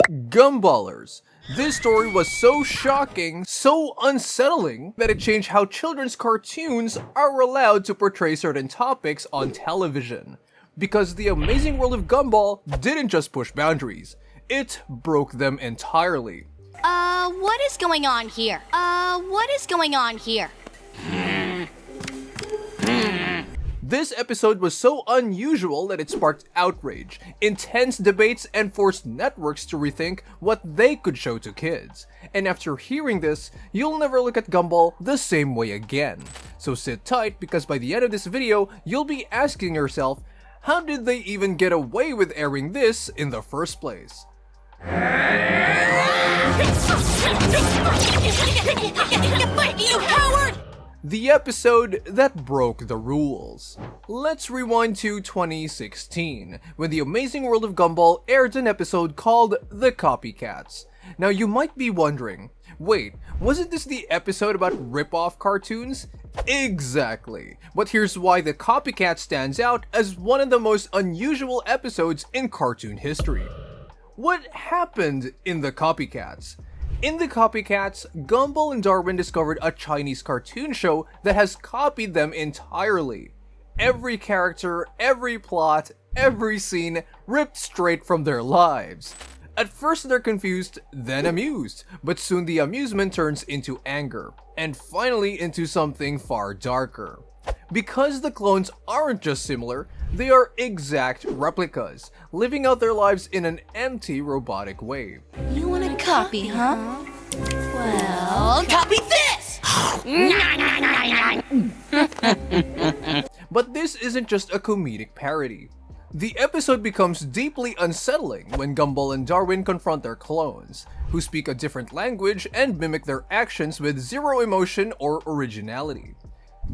Gumballers. This story was so shocking, so unsettling, that it changed how children's cartoons are allowed to portray certain topics on television. Because the Amazing World of Gumball didn't just push boundaries, it broke them entirely. What is going on here? What is going on here? This episode was so unusual that it sparked outrage, intense debates, and forced networks to rethink what they could show to kids. And after hearing this, you'll never look at Gumball the same way again. So sit tight, because by the end of this video, you'll be asking yourself, how did they even get away with airing this in the first place? You coward! The episode that broke the rules. Let's rewind to 2016, when the Amazing World of Gumball aired an episode called The Copycats. Now you might be wondering, wait, wasn't this the episode about rip-off cartoons? Exactly, but here's why The Copycat stands out as one of the most unusual episodes in cartoon history. What happened in The Copycats? In The Copycats, Gumball and Darwin discovered a Chinese cartoon show that has copied them entirely. Every character, every plot, every scene ripped straight from their lives. At first they're confused, then amused, but soon the amusement turns into anger, and finally into something far darker. Because the clones aren't just similar, they are exact replicas, living out their lives in an empty robotic way. You want a copy, huh? Well, copy this! But this isn't just a comedic parody. The episode becomes deeply unsettling when Gumball and Darwin confront their clones, who speak a different language and mimic their actions with zero emotion or originality.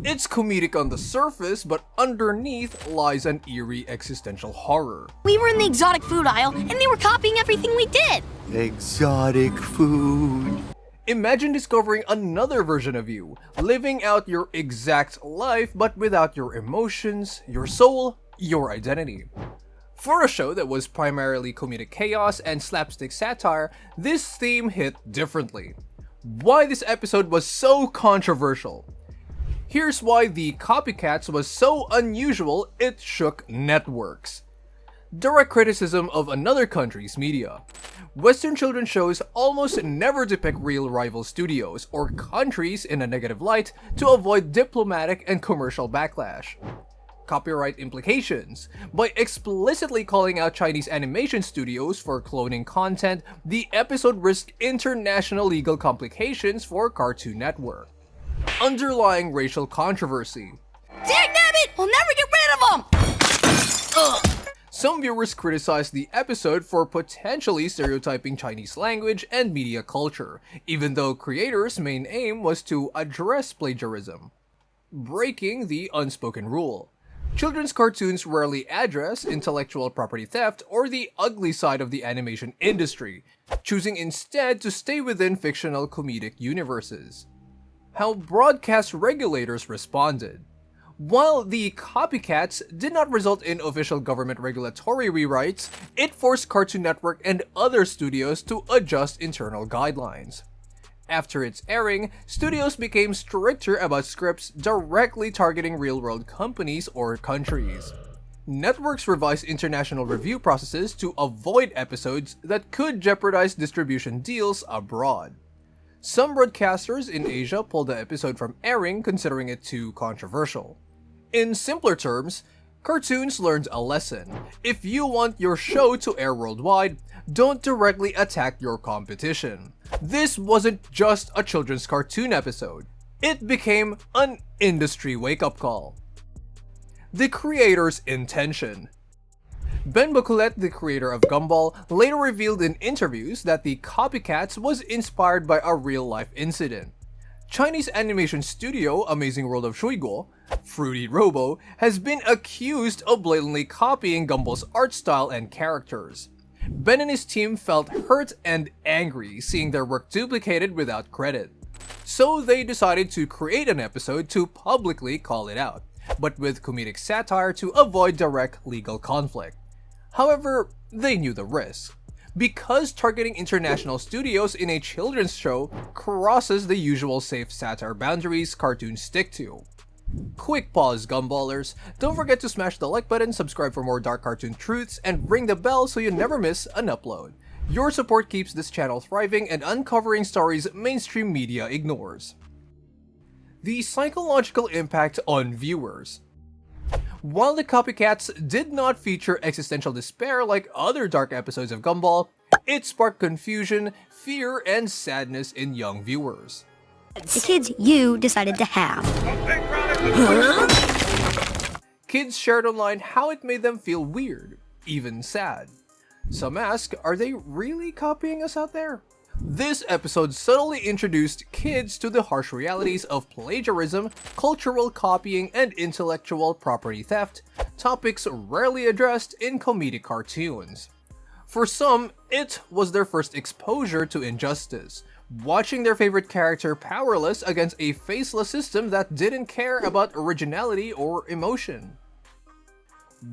It's comedic on the surface, but underneath lies an eerie existential horror. We were in the exotic food aisle, and they were copying everything we did! Exotic food. Imagine discovering another version of you, living out your exact life but without your emotions, your soul, your identity. For a show that was primarily comedic chaos and slapstick satire, this theme hit differently. Why this episode was so controversial? Here's why The Copycats was so unusual it shook networks. Direct criticism of another country's media. Western children's shows almost never depict real rival studios or countries in a negative light to avoid diplomatic and commercial backlash. Copyright implications. By explicitly calling out Chinese animation studios for cloning content, the episode risked international legal complications for Cartoon Network. Underlying racial controversy. Dagnabbit! We'll never get rid of them! Some viewers criticized the episode for potentially stereotyping Chinese language and media culture, even though creators' main aim was to address plagiarism. Breaking the unspoken rule. Children's cartoons rarely address intellectual property theft or the ugly side of the animation industry, choosing instead to stay within fictional comedic universes. How broadcast regulators responded. While The Copycats did not result in official government regulatory rewrites, it forced Cartoon Network and other studios to adjust internal guidelines. After its airing, studios became stricter about scripts directly targeting real-world companies or countries. Networks revised international review processes to avoid episodes that could jeopardize distribution deals abroad. Some broadcasters in Asia pulled the episode from airing, considering it too controversial. In simpler terms, cartoons learned a lesson. If you want your show to air worldwide, don't directly attack your competition. This wasn't just a children's cartoon episode. It became an industry wake-up call. The creator's intention. Ben Bakulet, the creator of Gumball, later revealed in interviews that The Copycats was inspired by a real-life incident. Chinese animation studio Amazing World of Gumball, Fruity Robo, has been accused of blatantly copying Gumball's art style and characters. Ben and his team felt hurt and angry seeing their work duplicated without credit. So they decided to create an episode to publicly call it out, but with comedic satire to avoid direct legal conflict. However, they knew the risk. because targeting international studios in a children's show crosses the usual safe satire boundaries cartoons stick to. Quick pause, Gumballers. Don't forget to smash the like button, subscribe for more dark cartoon truths, and ring the bell so you never miss an upload. Your support keeps this channel thriving and uncovering stories mainstream media ignores. The psychological impact on viewers. While the Copycats did not feature existential despair like other dark episodes of Gumball, it sparked confusion, fear, and sadness in young viewers. The kids you decided to have. Kids shared online how it made them feel weird, even sad. Some ask, are they really copying us out there? This episode subtly introduced kids to the harsh realities of plagiarism, cultural copying, and intellectual property theft, topics rarely addressed in comedic cartoons. For some, it was their first exposure to injustice, watching their favorite character powerless against a faceless system that didn't care about originality or emotion.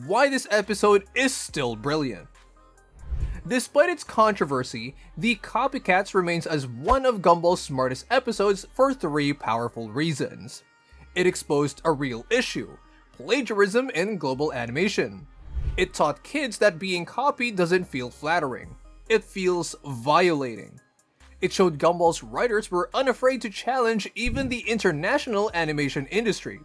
Why this episode is still brilliant. Despite its controversy, The Copycats remains as one of Gumball's smartest episodes for 3 powerful reasons. It exposed a real issue, plagiarism in global animation. It taught kids that being copied doesn't feel flattering. It feels violating. It showed Gumball's writers were unafraid to challenge even the international animation industry.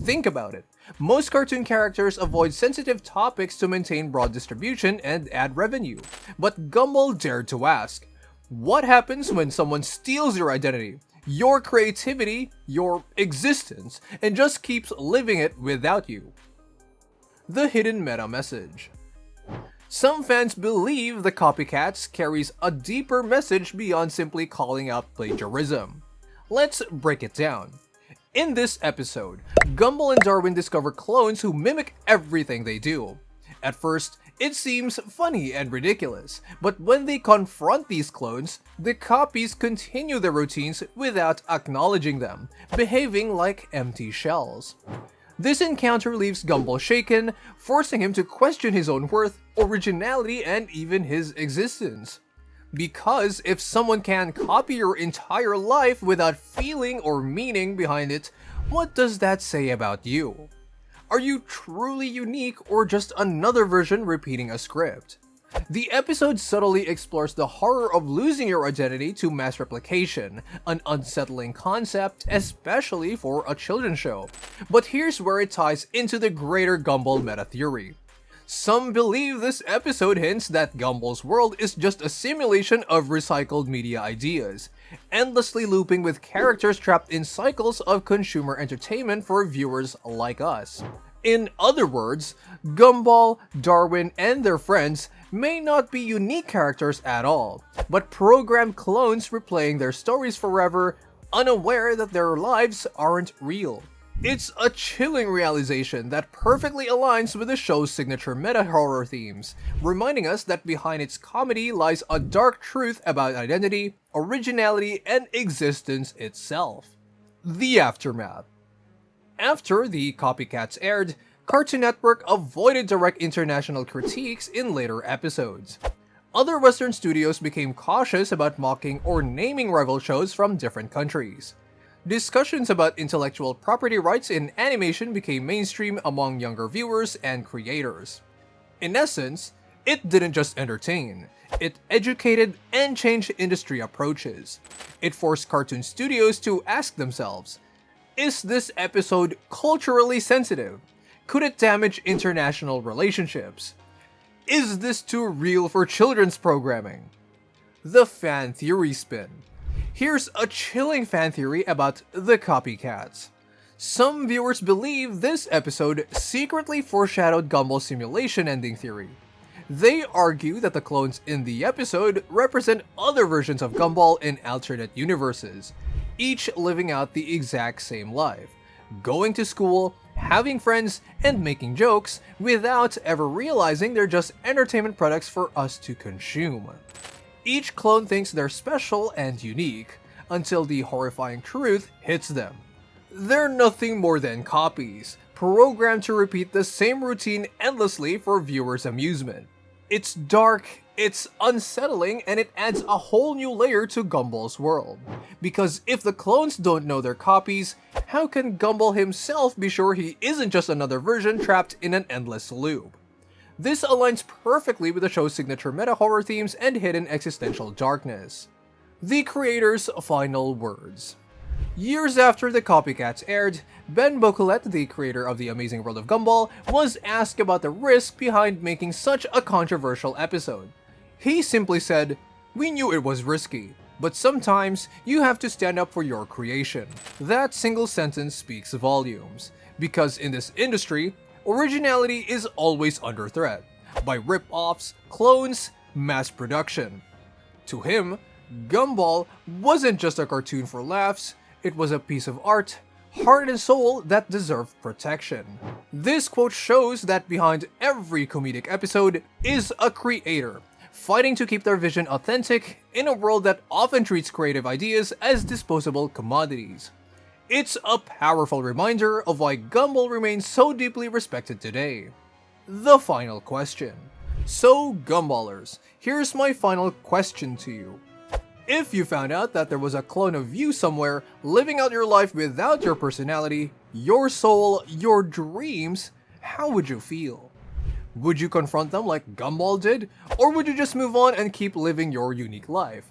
Think about it. Most cartoon characters avoid sensitive topics to maintain broad distribution and add revenue. But Gumball dared to ask, what happens when someone steals your identity, your creativity, your existence, and just keeps living it without you? The hidden meta message. Some fans believe The Copycats carries a deeper message beyond simply calling out plagiarism. Let's break it down. In this episode, Gumball and Darwin discover clones who mimic everything they do. At first, it seems funny and ridiculous, but when they confront these clones, the copies continue their routines without acknowledging them, behaving like empty shells. This encounter leaves Gumball shaken, forcing him to question his own worth, originality, and even his existence. Because if someone can copy your entire life without feeling or meaning behind it, what does that say about you? Are you truly unique or just another version repeating a script? The episode subtly explores the horror of losing your identity to mass replication, an unsettling concept, especially for a children's show. But here's where it ties into the greater Gumball meta theory. Some believe this episode hints that Gumball's world is just a simulation of recycled media ideas, endlessly looping with characters trapped in cycles of consumer entertainment for viewers like us. In other words, Gumball, Darwin, and their friends may not be unique characters at all, but programmed clones replaying their stories forever, unaware that their lives aren't real. It's a chilling realization that perfectly aligns with the show's signature meta-horror themes, reminding us that behind its comedy lies a dark truth about identity, originality, and existence itself. The aftermath. After The Copycats aired, Cartoon Network avoided direct international critiques in later episodes. Other Western studios became cautious about mocking or naming rival shows from different countries. Discussions about intellectual property rights in animation became mainstream among younger viewers and creators. In essence, it didn't just entertain, it educated and changed industry approaches. It forced cartoon studios to ask themselves, is this episode culturally sensitive? Could it damage international relationships? Is this too real for children's programming? The fan theory spin. Here's a chilling fan theory about The Copycats. Some viewers believe this episode secretly foreshadowed Gumball's simulation ending theory. They argue that the clones in the episode represent other versions of Gumball in alternate universes, each living out the exact same life, going to school, having friends, and making jokes without ever realizing they're just entertainment products for us to consume. Each clone thinks they're special and unique, until the horrifying truth hits them. They're nothing more than copies, programmed to repeat the same routine endlessly for viewers' amusement. It's dark It's unsettling and it adds a whole new layer to Gumball's world. Because if the clones don't know their copies, how can Gumball himself be sure he isn't just another version trapped in an endless loop? This aligns perfectly with the show's signature meta-horror themes and hidden existential darkness. The creator's final words. Years after the Copycats aired, Ben Bocolet, the creator of the Amazing World of Gumball, was asked about the risk behind making such a controversial episode. He simply said, "We knew it was risky, but sometimes you have to stand up for your creation." That single sentence speaks volumes, because in this industry, originality is always under threat, by rip-offs, clones, mass production. To him, Gumball wasn't just a cartoon for laughs, it was a piece of art, heart and soul that deserved protection. This quote shows that behind every comedic episode is a creator, fighting to keep their vision authentic in a world that often treats creative ideas as disposable commodities. It's a powerful reminder of why Gumball remains so deeply respected today. The final question. So Gumballers, here's my final question to you. If you found out that there was a clone of you somewhere living out your life without your personality, your soul, your dreams, how would you feel? Would you confront them like Gumball did, or would you just move on and keep living your unique life?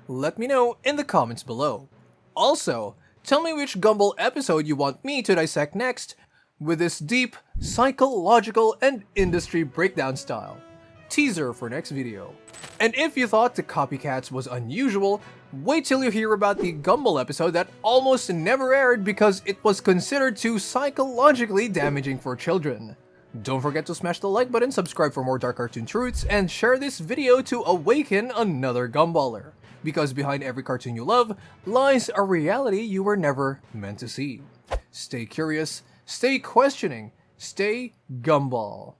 Let me know in the comments below. Also, tell me which Gumball episode you want me to dissect next with this deep, psychological, and industry breakdown style. Teaser for next video. And if you thought the Copycats was unusual, wait till you hear about the Gumball episode that almost never aired because it was considered too psychologically damaging for children. Don't forget to smash the like button, subscribe for more dark cartoon truths, and share this video to awaken another Gumballer. Because behind every cartoon you love lies a reality you were never meant to see. Stay curious, stay questioning, stay Gumball.